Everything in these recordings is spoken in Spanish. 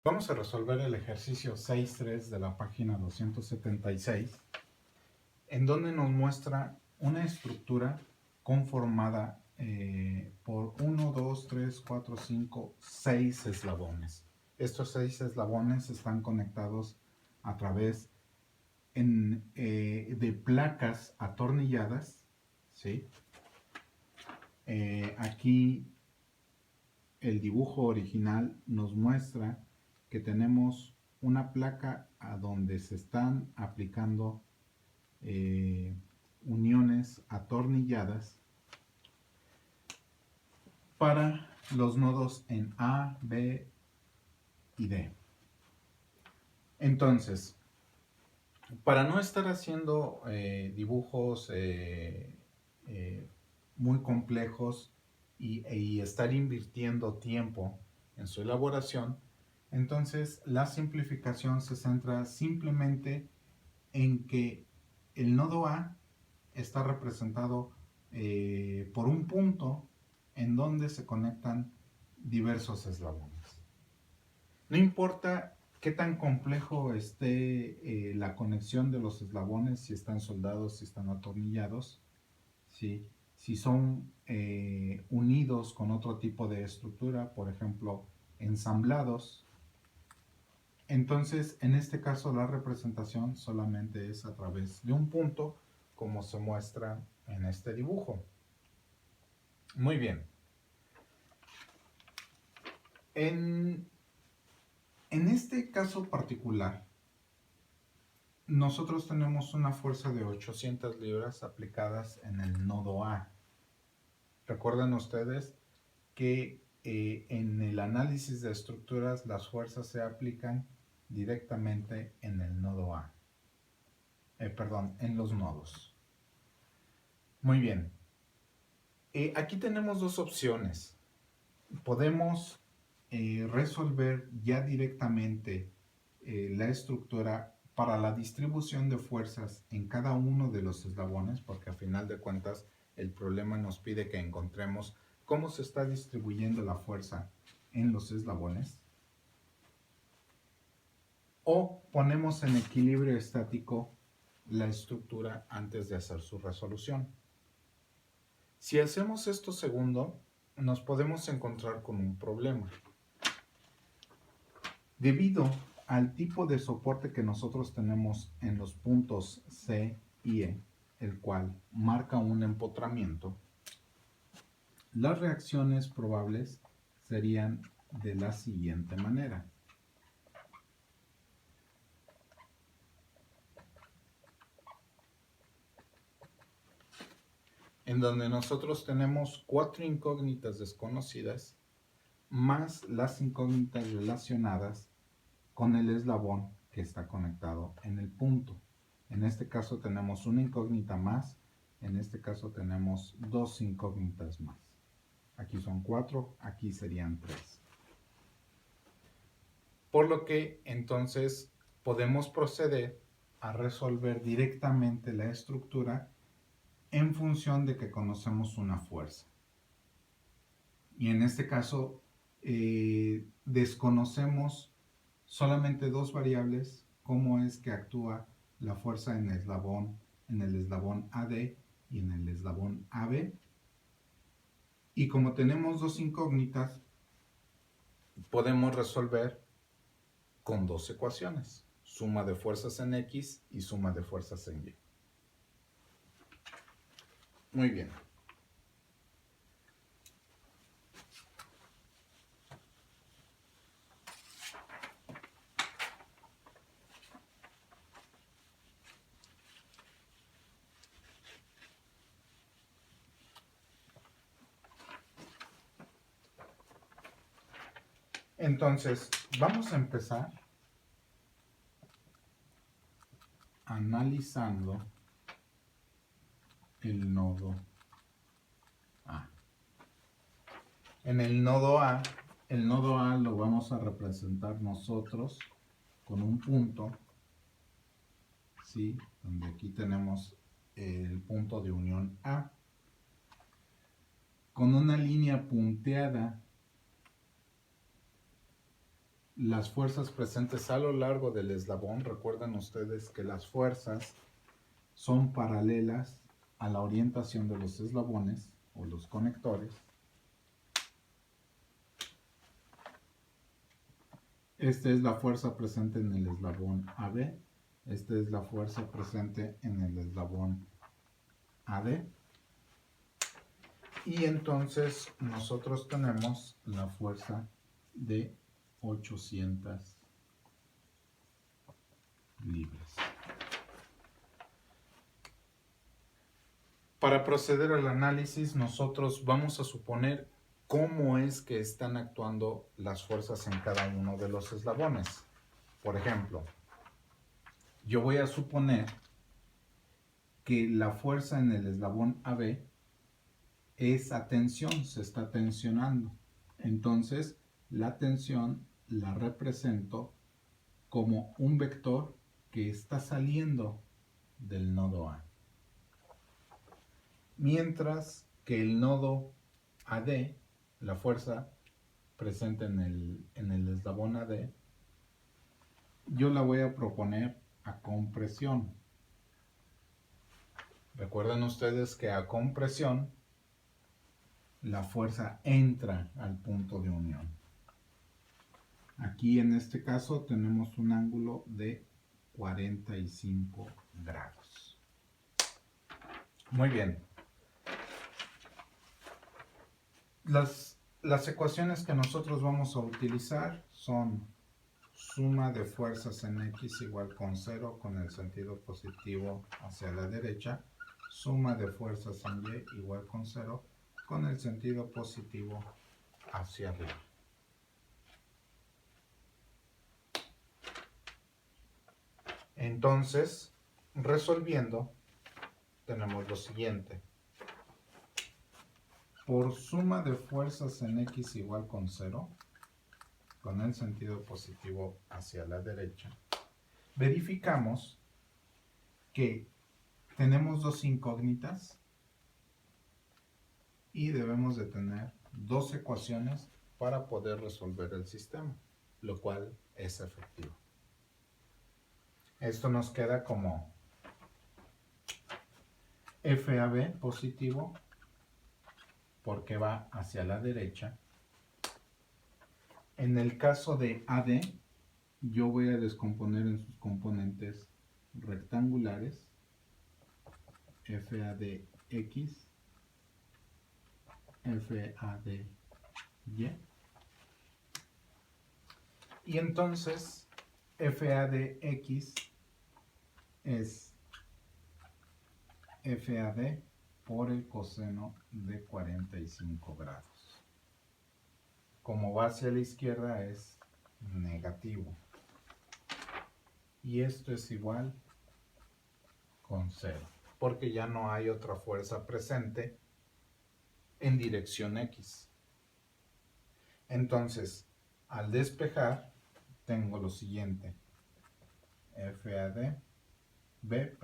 Vamos a resolver el ejercicio 6.3 de la página 276, en donde nos muestra una estructura conformada por 1, 2, 3, 4, 5, 6 eslabones. Estos 6 eslabones están conectados a través de placas atornilladas, ¿sí? Aquí el dibujo original nos muestra que tenemos una placa a donde se están aplicando uniones atornilladas para los nodos en A, B y D. Entonces, para no estar haciendo dibujos muy complejos y estar invirtiendo tiempo en su elaboración, entonces la simplificación se centra simplemente en que el nodo A está representado por un punto en donde se conectan diversos eslabones. No importa qué tan complejo esté la conexión de los eslabones, si están soldados, si están atornillados, ¿sí? Si son unidos con otro tipo de estructura, por ejemplo, ensamblados. Entonces, en este caso, la representación solamente es a través de un punto, como se muestra en este dibujo. Muy bien. En este caso particular, nosotros tenemos una fuerza de 800 libras aplicadas en el nodo A. Recuerden ustedes que en el análisis de estructuras las fuerzas se aplican directamente en el nodo A. En los nodos. Muy bien. Aquí tenemos dos opciones. Podemos resolver ya directamente la estructura para la distribución de fuerzas en cada uno de los eslabones, porque a final de cuentas el problema nos pide que encontremos cómo se está distribuyendo la fuerza en los eslabones. O ponemos en equilibrio estático la estructura antes de hacer su resolución. Si hacemos esto segundo, nos podemos encontrar con un problema. Debido al tipo de soporte que nosotros tenemos en los puntos C y E, el cual marca un empotramiento, las reacciones probables serían de la siguiente manera. En donde nosotros tenemos 4 incógnitas desconocidas más las incógnitas relacionadas con el eslabón que está conectado en el punto. En este caso tenemos una incógnita más, en este caso tenemos 2 incógnitas más. Aquí son 4, aquí serían 3. Por lo que entonces podemos proceder a resolver directamente la estructura en función de que conocemos una fuerza. Y en este caso desconocemos solamente dos variables: cómo es que actúa la fuerza en el eslabón AD y en el eslabón AB. Y como tenemos dos incógnitas, podemos resolver con dos ecuaciones: suma de fuerzas en X y suma de fuerzas en Y. Muy bien. Entonces, vamos a empezar analizando el nodo A. En el nodo A lo vamos a representar nosotros con un punto, ¿sí? Donde aquí tenemos el punto de unión A, con una línea punteada las fuerzas presentes a lo largo del eslabón. Recuerden ustedes que las fuerzas son paralelas a la orientación de los eslabones o los conectores. Esta es la fuerza presente en el eslabón AB. Esta es la fuerza presente en el eslabón AD. Y entonces nosotros tenemos la fuerza de 800 libras. Para proceder al análisis, nosotros vamos a suponer cómo es que están actuando las fuerzas en cada uno de los eslabones. Por ejemplo, yo voy a suponer que la fuerza en el eslabón AB es a tensión, se está tensionando. Entonces, la tensión la represento como un vector que está saliendo del nodo A. Mientras que el nodo AD, la fuerza presente en el eslabón AD, yo la voy a proponer a compresión. Recuerden ustedes que a compresión la fuerza entra al punto de unión. Aquí en este caso tenemos un ángulo de 45 grados. Muy bien. Las ecuaciones que nosotros vamos a utilizar son suma de fuerzas en X igual con 0 con el sentido positivo hacia la derecha, suma de fuerzas en Y igual con 0 con el sentido positivo hacia arriba. Entonces, resolviendo, tenemos lo siguiente. Por suma de fuerzas en X igual con 0, con el sentido positivo hacia la derecha, verificamos que tenemos dos incógnitas y debemos de tener dos ecuaciones para poder resolver el sistema, lo cual es efectivo. Esto nos queda como FAB positivo porque va hacia la derecha. En el caso de AD, yo voy a descomponer en sus componentes rectangulares FADX, FADY. Y entonces FADX es FAD por el coseno de 45 grados. Como va hacia la izquierda es negativo. Y esto es igual con 0, porque ya no hay otra fuerza presente en dirección X. Entonces, al despejar, tengo lo siguiente. B,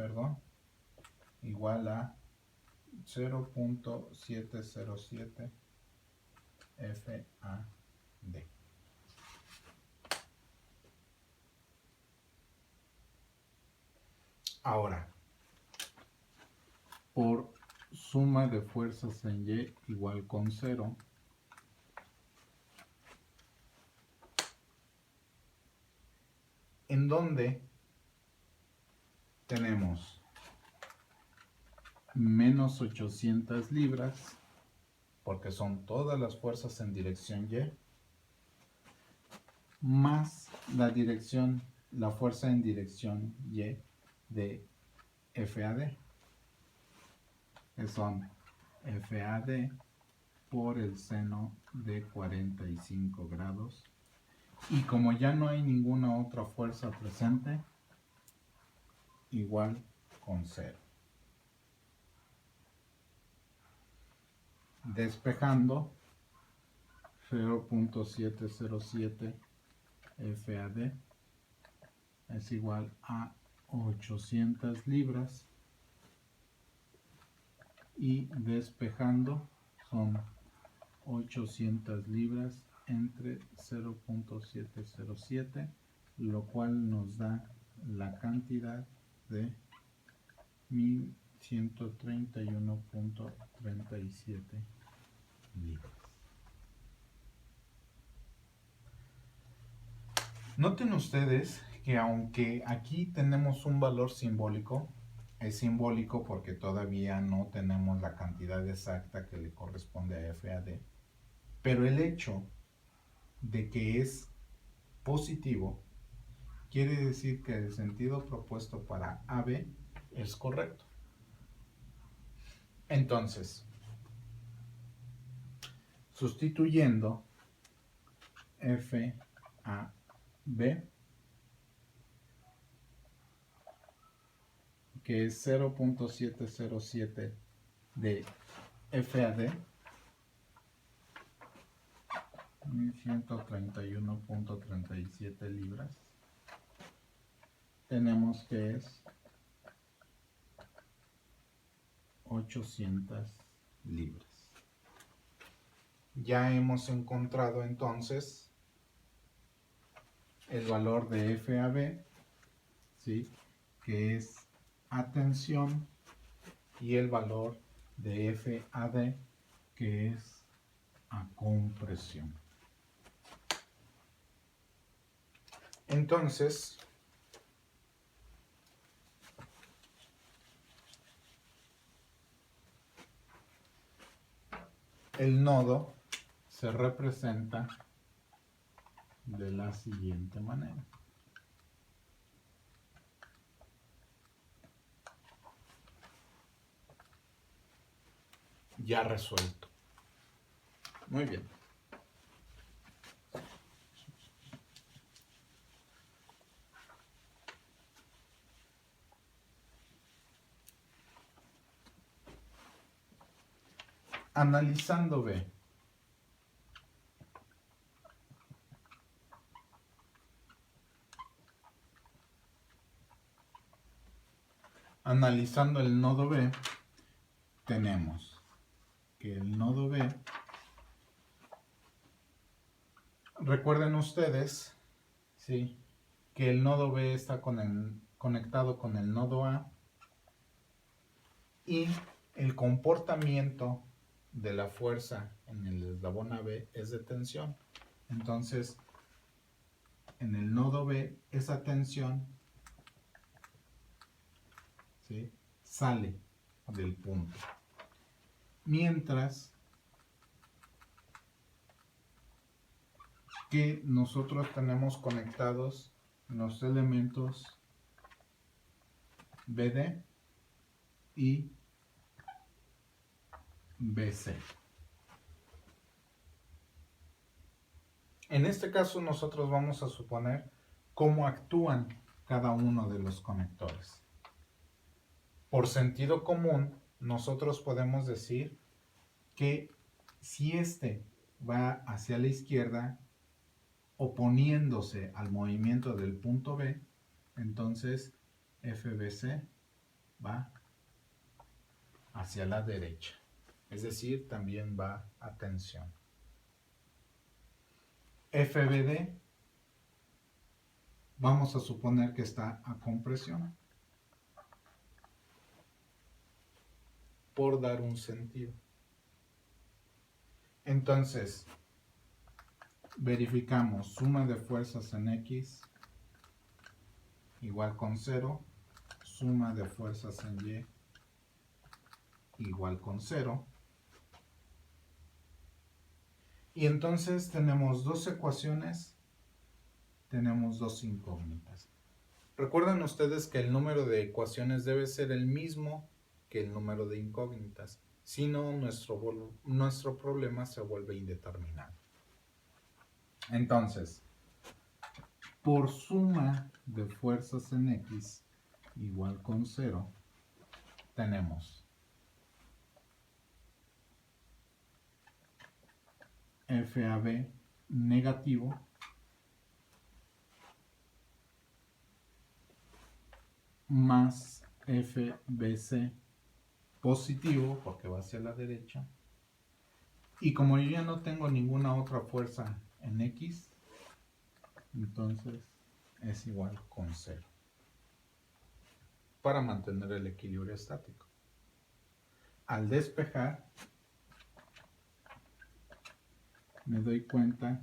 igual a 0.707 FAD. Ahora, por suma de fuerzas en Y igual con 0, en donde tenemos menos 800 libras, porque son todas las fuerzas en dirección Y, más la fuerza en dirección Y de FAD, que son FAD por el seno de 45 grados. Y como ya no hay ninguna otra fuerza presente, igual con 0. Despejando, 0.707 FAD es igual a 800 libras. Y despejando son 800 libras entre 0.707, lo cual nos da la cantidad de 1131.37 libras. Noten ustedes que aunque aquí tenemos un valor simbólico, es simbólico porque todavía no tenemos la cantidad exacta que le corresponde a FAD, pero el hecho de que es positivo quiere decir que el sentido propuesto para AB es correcto. Entonces, sustituyendo FAB, que es 0.707 de FAD, 1131.37 libras, tenemos que es 800 libras. Ya hemos encontrado entonces el valor de FAB, ¿sí?, que es a tensión, y el valor de FAD, que es a compresión. Entonces, el nodo se representa de la siguiente manera. Ya resuelto. Muy bien. Analizando B. Analizando el nodo B, tenemos que el nodo B, recuerden ustedes, ¿sí?, que el nodo B está conectado con el nodo A, y el comportamiento de la fuerza en el eslabón AB es de tensión. Entonces, en el nodo B, esa tensión, ¿sí?, sale del punto. Mientras que nosotros tenemos conectados los elementos BD y BC. En este caso nosotros vamos a suponer cómo actúan cada uno de los conectores. Por sentido común, nosotros podemos decir que si este va hacia la izquierda, oponiéndose al movimiento del punto B, entonces FBC va hacia la derecha, es decir, también va a tensión. FBD, vamos a suponer que está a compresión, por dar un sentido. Entonces, verificamos suma de fuerzas en X igual con 0, suma de fuerzas en Y igual con 0. Y entonces tenemos dos ecuaciones, tenemos dos incógnitas. Recuerden ustedes que el número de ecuaciones debe ser el mismo que el número de incógnitas, si no nuestro problema se vuelve indeterminado. Entonces, por suma de fuerzas en X igual con 0, tenemos FAB negativo más FBC positivo, porque va hacia la derecha, y como yo ya no tengo ninguna otra fuerza en X, entonces es igual con 0. Para mantener el equilibrio estático. Al despejar, me doy cuenta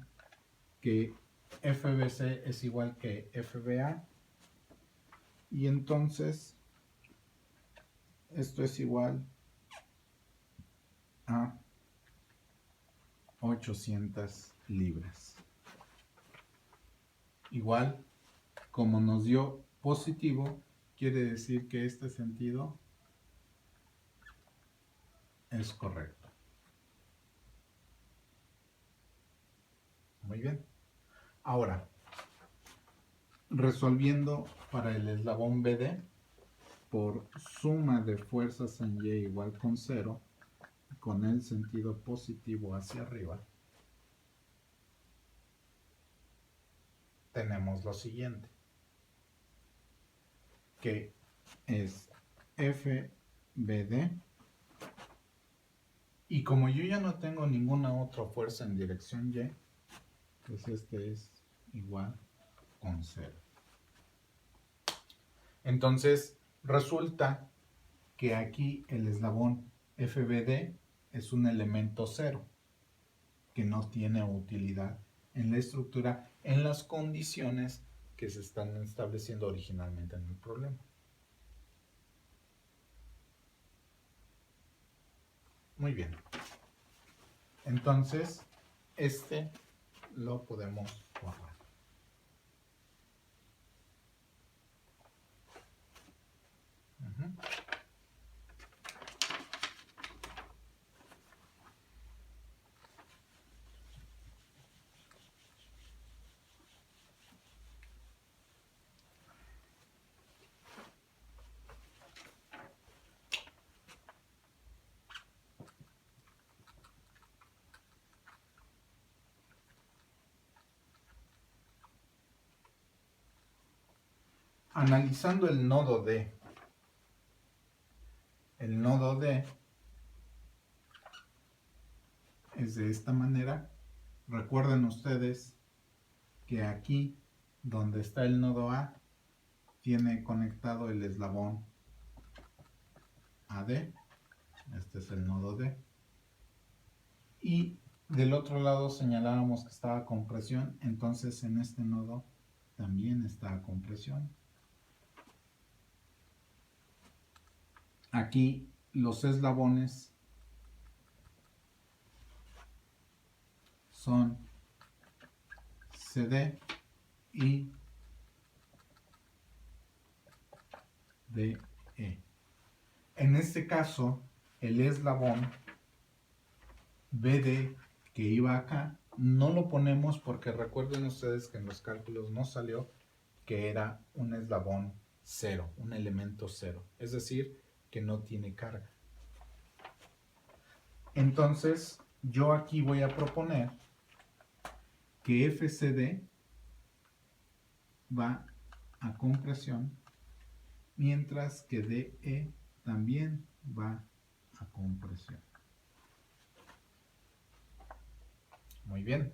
que FBC es igual que FBA, y entonces esto es igual a 800 libras. Igual, como nos dio positivo, quiere decir que este sentido es correcto. Muy bien. Ahora, resolviendo para el eslabón BD, por suma de fuerzas en Y igual con 0, con el sentido positivo hacia arriba, tenemos lo siguiente, que es FBD, y como yo ya no tengo ninguna otra fuerza en dirección Y, pues este es igual con 0. Entonces, resulta que aquí el eslabón FBD es un elemento 0, que no tiene utilidad en la estructura en las condiciones que se están estableciendo originalmente en el problema. Muy bien. Entonces, este lo podemos borrar. Analizando el nodo D. El nodo D es de esta manera. Recuerden ustedes que aquí, donde está el nodo A, tiene conectado el eslabón AD. Este es el nodo D. Y del otro lado señalábamos que estaba con presión, entonces en este nodo también está con presión. Aquí los eslabones son CD y DE. En este caso, el eslabón BD que iba acá, no lo ponemos porque recuerden ustedes que en los cálculos no salió que era un eslabón 0, un elemento 0, es decir, que no tiene carga. Entonces, yo aquí voy a proponer que FCD va a compresión, mientras que DE también va a compresión. Muy bien.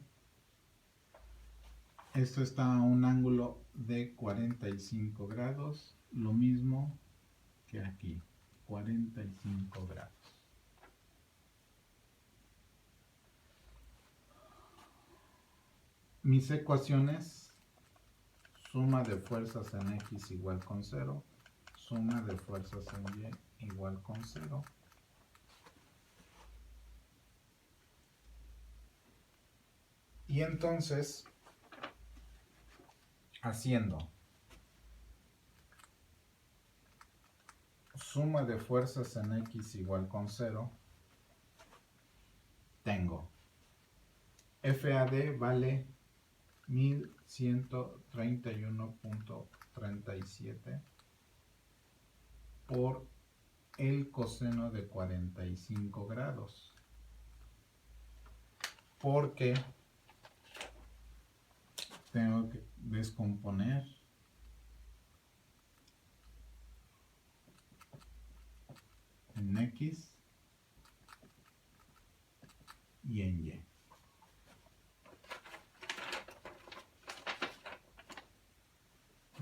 Esto está a un ángulo de 45 grados, lo mismo que aquí, 45 grados. Mis ecuaciones, suma de fuerzas en X igual con 0, suma de fuerzas en Y igual con 0. Y entonces, haciendo suma de fuerzas en X igual con 0, tengo FAD vale 1131.37 por el coseno de 45 grados. Porque tengo que descomponer en X y en Y.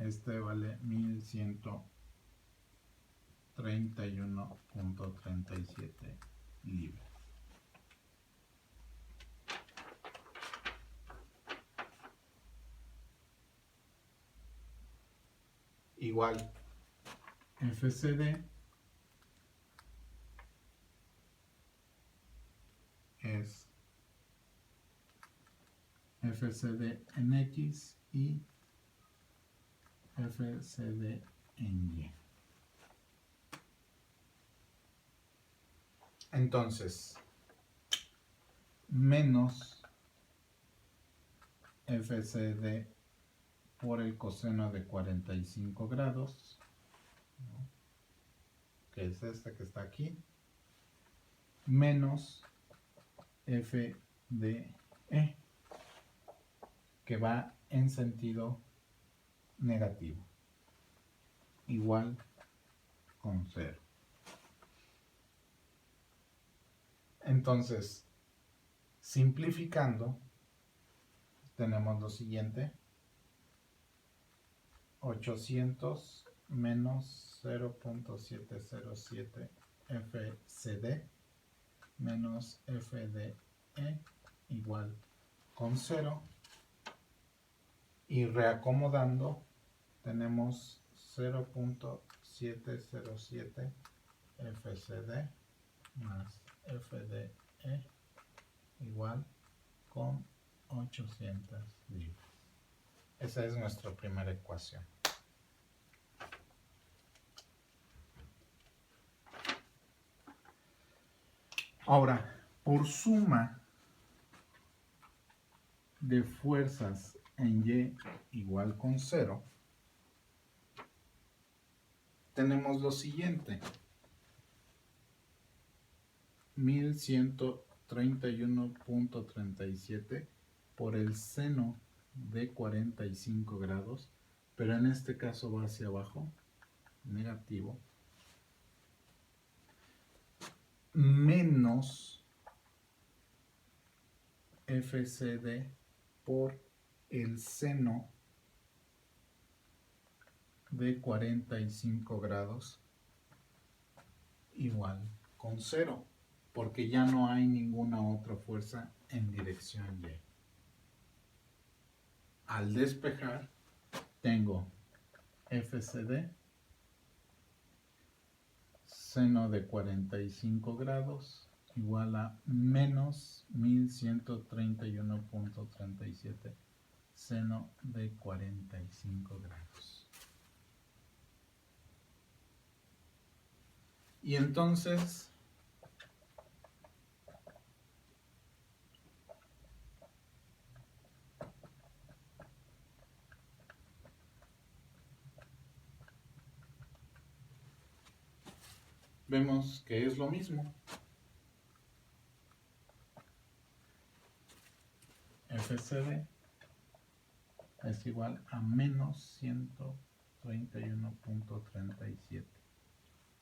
Este vale 1131.37 libras. Igual, FCD es FCD en X y FCD en Y. Entonces, menos FCD por el coseno de 45 grados, ¿no?, que es este que está aquí, menos FDE, que va en sentido negativo, igual con 0. Entonces, simplificando, tenemos lo siguiente: 800 menos 0.707 FCD menos FDE igual con 0. Y reacomodando, tenemos 0.707 FCD más FDE igual con 800 libras. Esa es nuestra primera ecuación. Ahora, por suma de fuerzas en Y igual con 0, tenemos lo siguiente: 1131.37 por el seno de 45 grados, pero en este caso va hacia abajo, negativo, menos FCD por el seno de 45 grados igual con 0, porque ya no hay ninguna otra fuerza en dirección Y. Al despejar, tengo FCD, seno de 45 grados, igual a menos 1131.37 seno de 45 grados. Y entonces, vemos que es lo mismo. FCD es igual a menos 131.37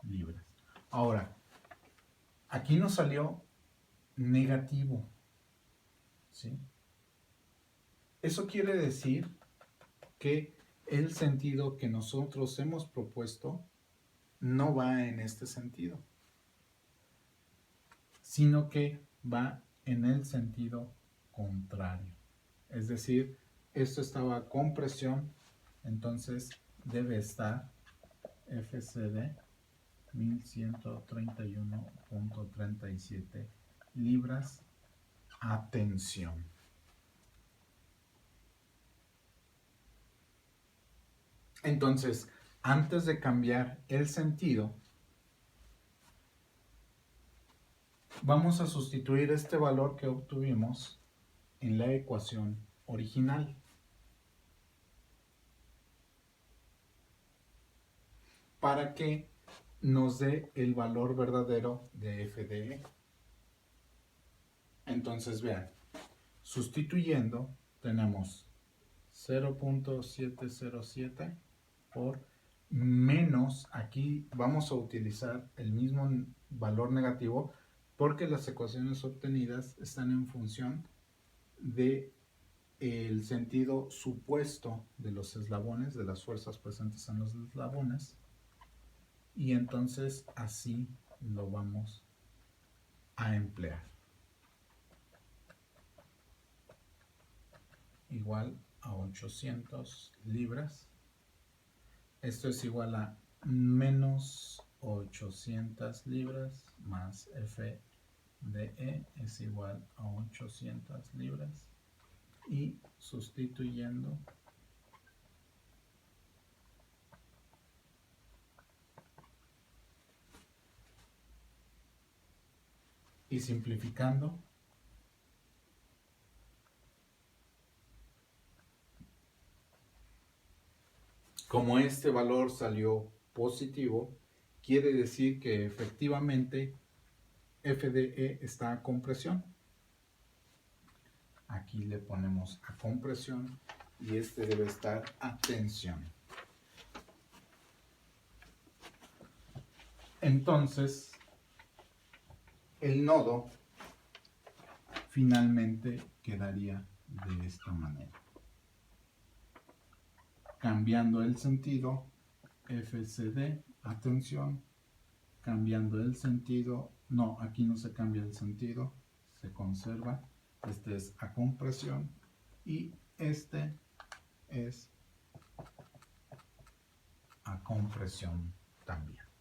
libras. Ahora, aquí nos salió negativo, ¿sí? Eso quiere decir que el sentido que nosotros hemos propuesto no va en este sentido, sino que va en el sentido contrario. Es decir, esto estaba con presión, entonces debe estar FCD 1131.37 libras a tensión. Entonces, antes de cambiar el sentido, vamos a sustituir este valor que obtuvimos en la ecuación original. Para que nos dé el valor verdadero de FDE. Entonces vean, sustituyendo tenemos 0.707 por menos, aquí vamos a utilizar el mismo valor negativo porque las ecuaciones obtenidas están en función de el sentido supuesto de los eslabones, de las fuerzas presentes en los eslabones, y entonces así lo vamos a emplear. Igual a 800 libras. Esto es igual a menos 800 libras más F de E es igual a 800 libras. Y sustituyendo y simplificando, como este valor salió positivo, quiere decir que efectivamente F de E está a compresión. Aquí le ponemos a compresión y este debe estar a tensión. Entonces, el nodo finalmente quedaría de esta manera. Cambiando el sentido, FCD a tensión, cambiando el sentido, no, aquí no se cambia el sentido, se conserva, este es a compresión y este es a compresión también.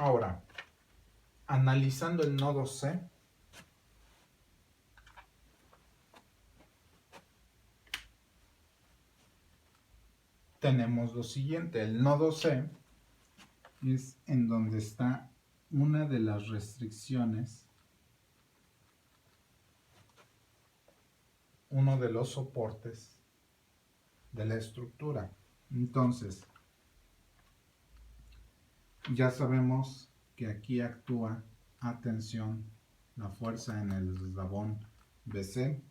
Ahora, analizando el nodo C, tenemos lo siguiente. El nodo C es en donde está una de las restricciones, uno de los soportes de la estructura. Entonces, ya sabemos que aquí actúa a tensión la fuerza en el eslabón BC,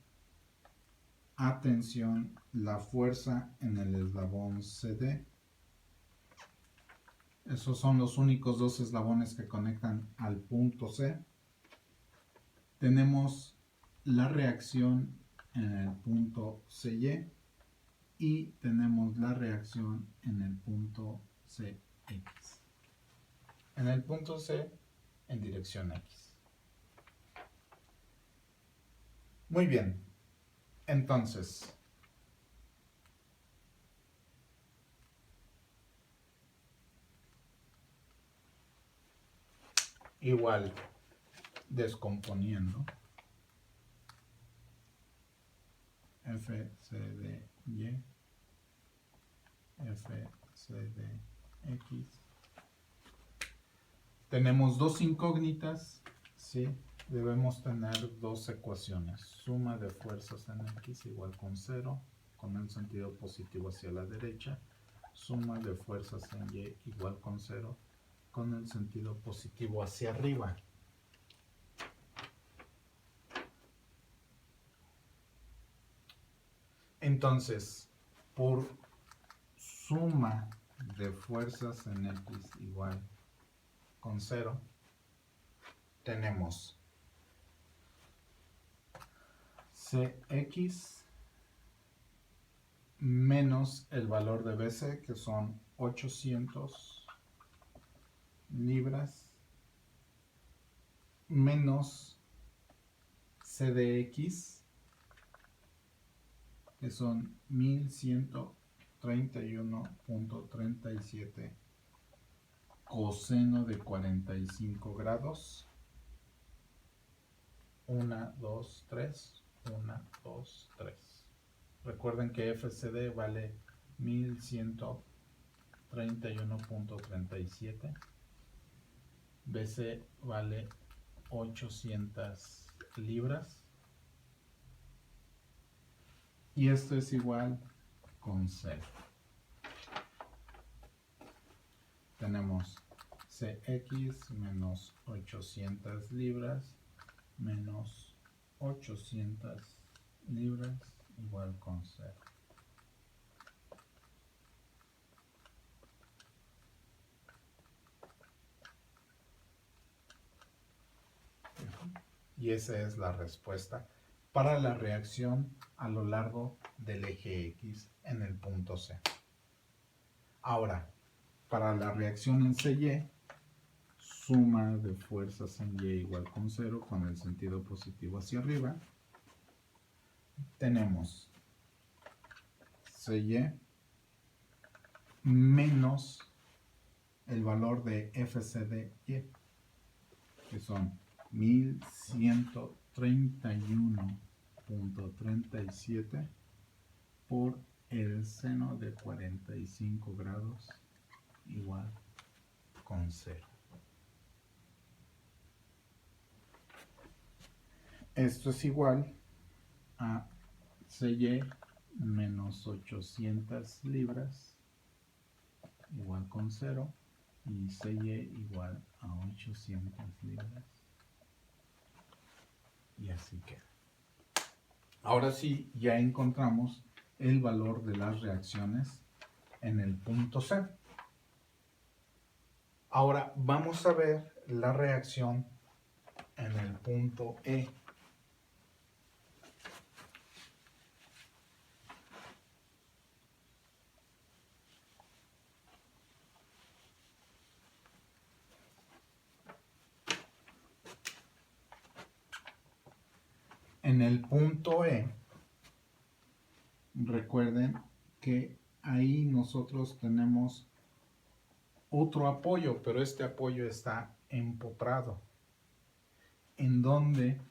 a tensión la fuerza en el eslabón CD. Esos son los únicos dos eslabones que conectan al punto C. Tenemos la reacción en el punto CY y tenemos la reacción en el punto CX. En el punto C en dirección X. Muy bien. Entonces, igual descomponiendo FCDY, FCDX. Tenemos dos incógnitas, ¿sí? Debemos tener dos ecuaciones. Suma de fuerzas en X igual con 0, con el sentido positivo hacia la derecha. Suma de fuerzas en Y igual con 0, con el sentido positivo hacia arriba. Entonces, por suma de fuerzas en X igual con 0, tenemos Cx menos el valor de BC, que son 800 libras, menos CDX, que son 1131.37 coseno de 45 grados. 1, 2, 3, 1, 2, 3. Recuerden que FCD vale 1131.37. BC vale 800 libras. Y esto es igual con 0. Tenemos CX menos 800 libras menos 800 libras igual con 0. Y esa es la respuesta para la reacción a lo largo del eje X en el punto C. Ahora, para la reacción en CY, suma de fuerzas en Y igual con 0 con el sentido positivo hacia arriba. Tenemos CY menos el valor de FCDY, que son 1131.37 por el seno de 45 grados igual con 0. Esto es igual a CY menos 800 libras igual con 0 y CY igual a 800 libras. Y así queda. Ahora sí, ya encontramos el valor de las reacciones en el punto C. Ahora vamos a ver la reacción en el punto E. En el punto E, recuerden que ahí nosotros tenemos otro apoyo, pero este apoyo está empotrado, en donde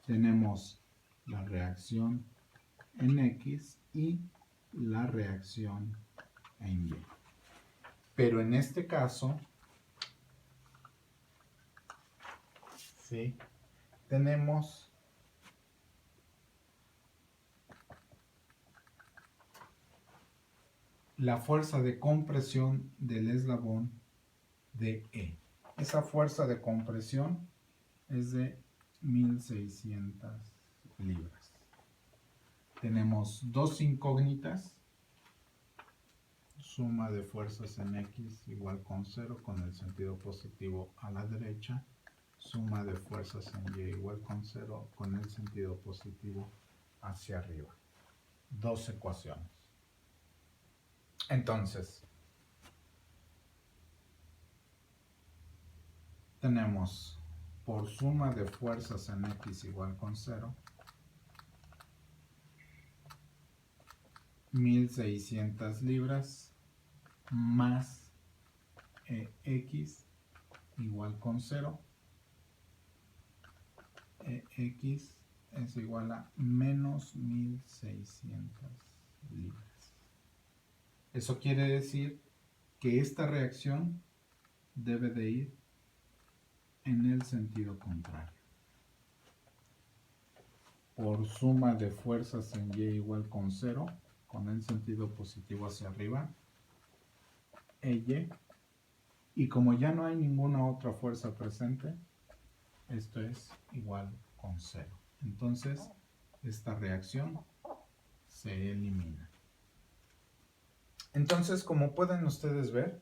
tenemos la reacción en X y la reacción en Y. Pero en este caso, ¿sí?, tenemos la fuerza de compresión del eslabón de E. Esa fuerza de compresión es de 1600 libras. Tenemos dos incógnitas, suma de fuerzas en X igual con 0 con el sentido positivo a la derecha, suma de fuerzas en Y igual con 0 con el sentido positivo hacia arriba. Dos ecuaciones. Entonces, tenemos por suma de fuerzas en X igual con 0, 1600 libras más X igual con 0. X es igual a menos 1600 libras. Eso quiere decir que esta reacción debe de ir en el sentido contrario. Por suma de fuerzas en Y igual con 0, con el sentido positivo hacia arriba, EY, y como ya no hay ninguna otra fuerza presente, esto es igual con 0. Entonces, esta reacción se elimina. Entonces, como pueden ustedes ver,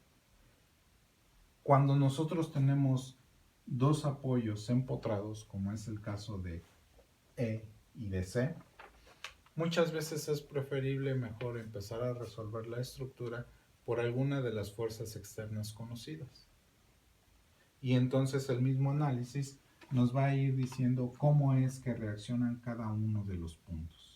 cuando nosotros tenemos dos apoyos empotrados, como es el caso de E y de C, muchas veces es preferible mejor empezar a resolver la estructura por alguna de las fuerzas externas conocidas. Y entonces el mismo análisis nos va a ir diciendo cómo es que reaccionan cada uno de los puntos.